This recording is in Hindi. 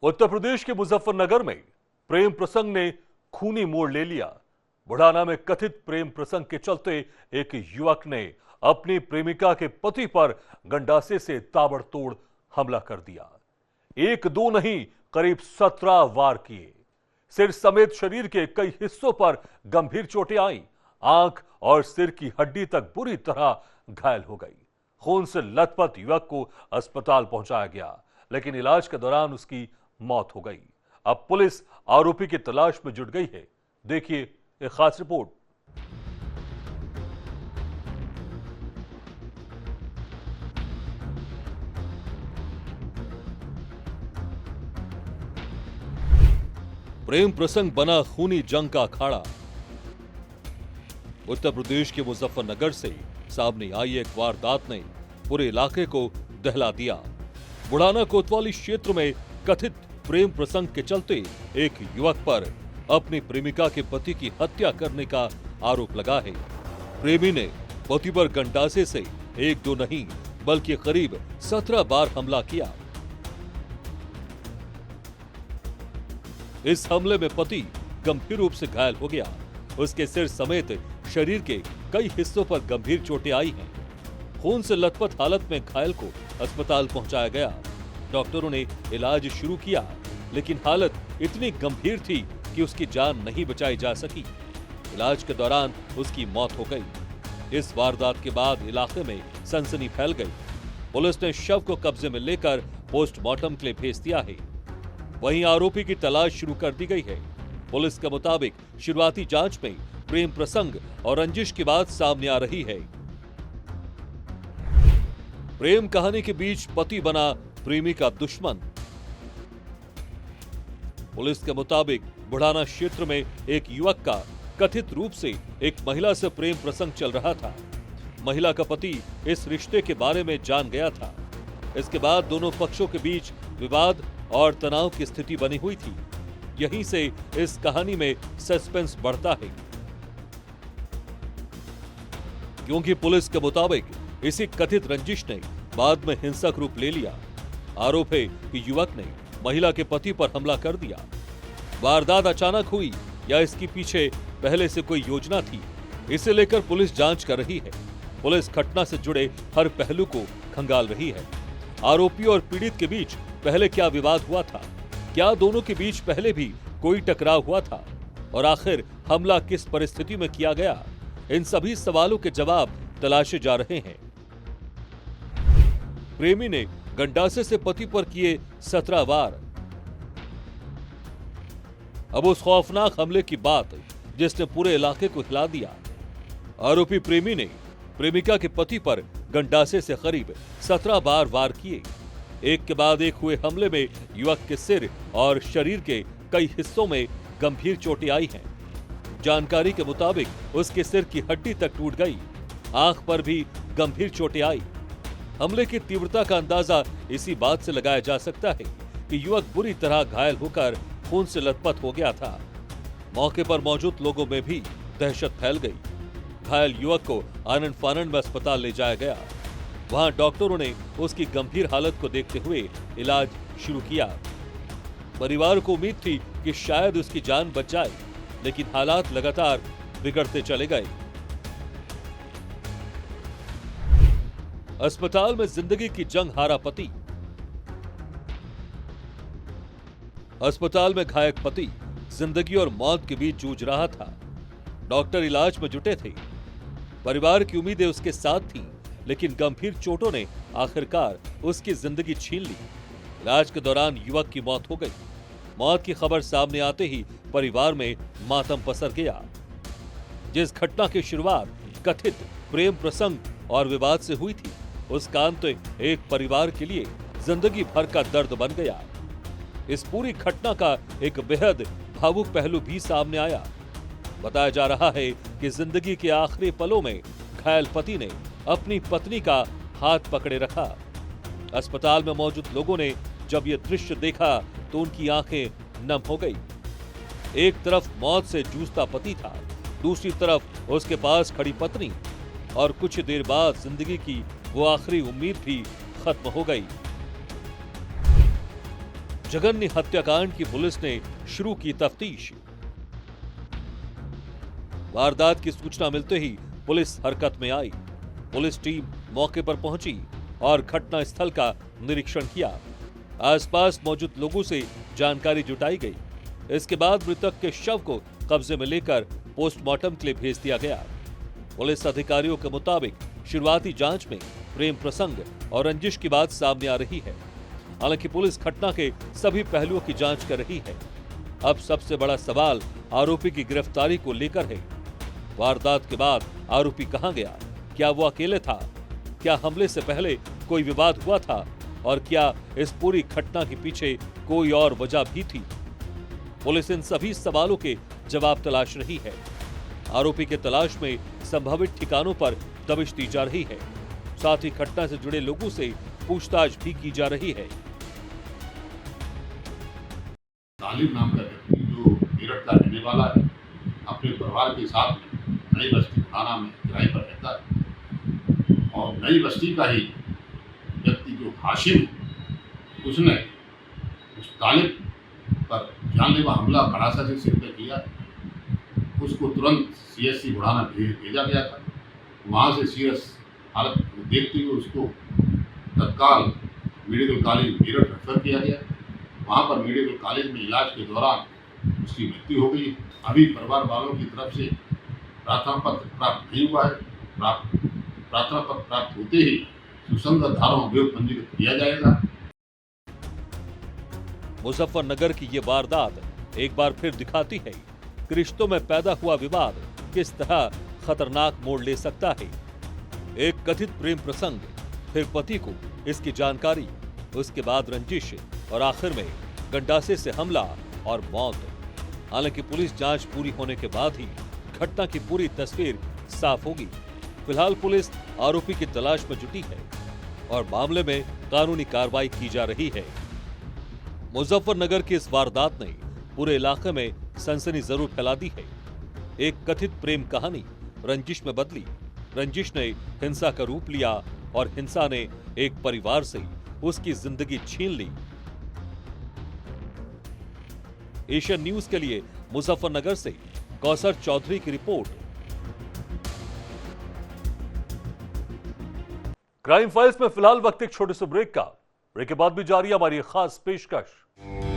उत्तर प्रदेश के मुजफ्फरनगर में प्रेम प्रसंग ने खूनी मोड़ ले लिया। बुढ़ाना में कथित प्रेम प्रसंग के चलते एक युवक ने अपनी प्रेमिका के पति पर गंडासे से ताबड़तोड़ हमला कर दिया। एक दो नहीं, करीब 17 वार किए। सिर समेत शरीर के कई हिस्सों पर गंभीर चोटें आईं। आंख और सिर की हड्डी तक बुरी तरह घायल हो गई। खून से लथपथ युवक को अस्पताल पहुंचाया गया, लेकिन इलाज के दौरान उसकी मौत हो गई। अब पुलिस आरोपी की तलाश में जुट गई है। देखिए एक खास रिपोर्ट। प्रेम प्रसंग बना खूनी जंग का अखाड़ा। उत्तर प्रदेश के मुजफ्फरनगर से सामने आई एक वारदात ने पूरे इलाके को दहला दिया। बुढ़ाना कोतवाली क्षेत्र में कथित प्रेम प्रसंग के चलते एक युवक पर अपनी प्रेमिका के पति की हत्या करने का आरोप लगा है। प्रेमी ने पति पर गंडासे से एक दो नहीं बल्कि करीब 17 बार हमला किया। इस हमले में पति गंभीर रूप से घायल हो गया। उसके सिर समेत शरीर के कई हिस्सों पर गंभीर चोटें आई हैं। खून से लथपथ हालत में घायल को अस्पताल पहुंचाया गया। डॉक्टरों ने इलाज शुरू किया, लेकिन हालत इतनी गंभीर थी कि उसकी जान नहीं बचाई जा सकी। इलाज के दौरान उसकी मौत हो गई। इस वारदात के बाद इलाके में सनसनी फैल गई। पुलिस ने शव को कब्जे में लेकर पोस्टमार्टम के लिए भेज दिया है। वहीं आरोपी की तलाश शुरू कर दी गई है। पुलिस के मुताबिक शुरुआती जांच में प्रेम प्रसंग और रंजिश की बात सामने आ रही है। प्रेम कहानी के बीच पति बना प्रेमी का दुश्मन। पुलिस के मुताबिक बुढ़ाना क्षेत्र में एक युवक का कथित रूप से एक महिला से प्रेम प्रसंग चल रहा था। महिला का पति इस रिश्ते के बारे में जान गया था। इसके बाद दोनों पक्षों के बीच विवाद और तनाव की स्थिति बनी हुई थी। यहीं से इस कहानी में सस्पेंस बढ़ता है, क्योंकि पुलिस के मुताबिक इसी कथित रंजिश ने बाद में हिंसक रूप ले लिया। आरोप है कि युवक ने महिला के पति पर हमला कर दिया। वारदात अचानक हुई या इसके पीछे पहले से कोई योजना थी, इसे लेकर पुलिस जांच कर रही है। पुलिस घटना से जुड़े हर पहलू को खंगाल रही है। आरोपी और पीड़ित के बीच पहले क्या विवाद हुआ था? क्या दोनों के बीच पहले भी कोई टकराव हुआ था? और आखिर हमला किस परिस्थिति में किया गया? इन सभी सवालों के जवाब तलाशे जा रहे हैं। प्रेमी ने गंडासे से पति पर किए 17 वार। अब उस खौफनाक हमले की बात जिसने पूरे इलाके को हिला दिया। आरोपी प्रेमी ने प्रेमिका के पति पर गंडासे से करीब 17 बार वार किए। एक के बाद एक हुए हमले में युवक के सिर और शरीर के कई हिस्सों में गंभीर चोटें आई हैं। जानकारी के मुताबिक उसके सिर की हड्डी तक टूट गई। आंख पर भी गंभीर चोटें आई। हमले की तीव्रता का अंदाजा इसी बात से लगाया जा सकता है कि युवक बुरी तरह घायल होकर खून से लथपथ हो गया था। मौके पर मौजूद लोगों में भी दहशत फैल गई। घायल युवक को आनंद फानंद में अस्पताल ले जाया गया। वहां डॉक्टरों ने उसकी गंभीर हालत को देखते हुए इलाज शुरू किया। परिवार को उम्मीद थी कि शायद उसकी जान बच जाए, लेकिन हालात लगातार बिगड़ते चले गए। अस्पताल में जिंदगी की जंग हारा पति। अस्पताल में घायल पति जिंदगी और मौत के बीच जूझ रहा था। डॉक्टर इलाज में जुटे थे। परिवार की उम्मीदें उसके साथ थीं, लेकिन गंभीर चोटों ने आखिरकार उसकी जिंदगी छीन ली। इलाज के दौरान युवक की मौत हो गई। मौत की खबर सामने आते ही परिवार में मातम पसर गया। जिस घटना की शुरुआत कथित प्रेम प्रसंग और विवाद से हुई थी, उसका अंत एक परिवार के लिए जिंदगी भर का दर्द बन गया। इस पूरी घटना का एक बेहद भावुक पहलू भी सामने आया। बताया जा रहा है कि जिंदगी के आखिरी पलों में घायल पति ने अपनी पत्नी का हाथ पकड़े रखा। अस्पताल में मौजूद लोगों ने जब यह दृश्य देखा तो उनकी आंखें नम हो गई। एक तरफ मौत से जूझता पति था, दूसरी तरफ उसके पास खड़ी पत्नी, और कुछ देर बाद जिंदगी की वो आखिरी उम्मीद भी खत्म हो गई। जघन्य हत्याकांड की पुलिस ने शुरू की तफ्तीश। वारदात की सूचना मिलते ही पुलिस हरकत में आई। पुलिस टीम मौके पर पहुंची और घटना स्थल का निरीक्षण किया। आसपास मौजूद लोगों से जानकारी जुटाई गई। इसके बाद मृतक के शव को कब्जे में लेकर पोस्टमार्टम के लिए भेज दिया गया। पुलिस अधिकारियों के मुताबिक शुरुआती जांच में प्रेम प्रसंग और रंजिश की बात सामने आ रही है। हालांकि पुलिस घटना के सभी पहलुओं की जांच कर रही है। अब सबसे बड़ा सवाल आरोपी की गिरफ्तारी को लेकर है। वारदात के बाद आरोपी कहां गया? क्या वो अकेले था? क्या हमले से पहले कोई विवाद हुआ था? और क्या इस पूरी घटना के पीछे कोई और वजह भी थी? पुलिस इन सभी सवालों के जवाब तलाश रही है। आरोपी के तलाश में संभावित ठिकानों पर दबिश दी जा रही है। साथ ही घटना से जुड़े लोगों से पूछताछ भी की जा रही है। तालिब नाम का व्यक्ति जो मेरठ का रहने वाला है, अपने परिवार के साथ में नई बस्ती थाना में किराए पर रहता है और नई बस्ती का ही व्यक्ति जो हाशिम, उसने उस तालिब पर जानलेवा हमला कड़ासा से सिर पे किया। उसको तुरंत CSC बुढ़ाना भेजा गया था। वहाँ से सीरियस हालत को देखते हुए उसको तत्काल मेडिकल कॉलेज मेरठ रेफर किया गया। वहाँ पर मेडिकल कॉलेज में इलाज के दौरान उसकी मृत्यु हो गई। अभी परिवार वालों की तरफ से प्रार्थना पत्र प्राप्त नहीं हुआ है। प्रार्थना पत्र प्राप्त होते ही सुसंगत धाराओं में अभियोग पंजीकृत किया जाएगा। मुजफ्फरनगर की ये वारदात एक बार फिर दिखाती है कि रिश्तों में पैदा हुआ विवाद किस तरह खतरनाक मोड़ ले सकता है। एक कथित प्रेम प्रसंग, फिर पति को इसकी जानकारी, उसके बाद रंजिश और आखिर में गंडासे से हमला और मौत। हालांकि पुलिस जांच पूरी होने के बाद ही घटना की पूरी तस्वीर साफ होगी। फिलहाल पुलिस आरोपी की तलाश में जुटी है और मामले में कानूनी कार्रवाई की जा रही है। मुजफ्फरनगर की इस वारदात ने पूरे इलाके में सनसनी जरूर फैला दी है। एक कथित प्रेम कहानी रंजिश में बदली। रंजिश ने हिंसा का रूप लिया और हिंसा ने एक परिवार से उसकी जिंदगी छीन ली। एशियन न्यूज के लिए मुजफ्फरनगर से कौसर चौधरी की रिपोर्ट। क्राइम फाइल्स में फिलहाल वक्त एक छोटे से ब्रेक का। ब्रेक के बाद भी जारी है हमारी खास पेशकश।